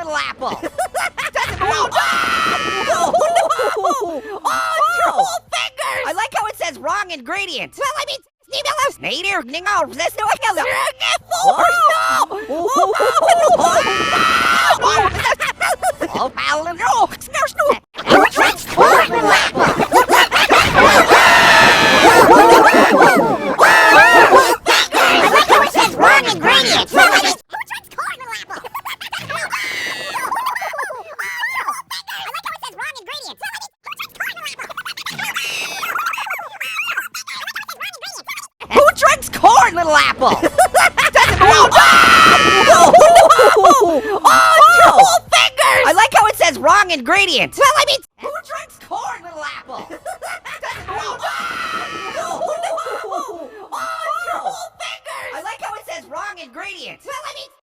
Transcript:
Little Apple. Doesn't roll. Oh, it's your whole fingers. I like how it says wrong ingredients. Well, I mean, Sneeder, Ningo, let's do it. Oh, pal, and oh, Who drinks corn, Little Apple? I like how it says wrong ingredients. Well, I mean, who drinks corn, Little Apple? Who drinks corn, Little Apple? Doesn't roll. Oh, it's your whole fingers. I like how it says wrong ingredients. Well, I mean,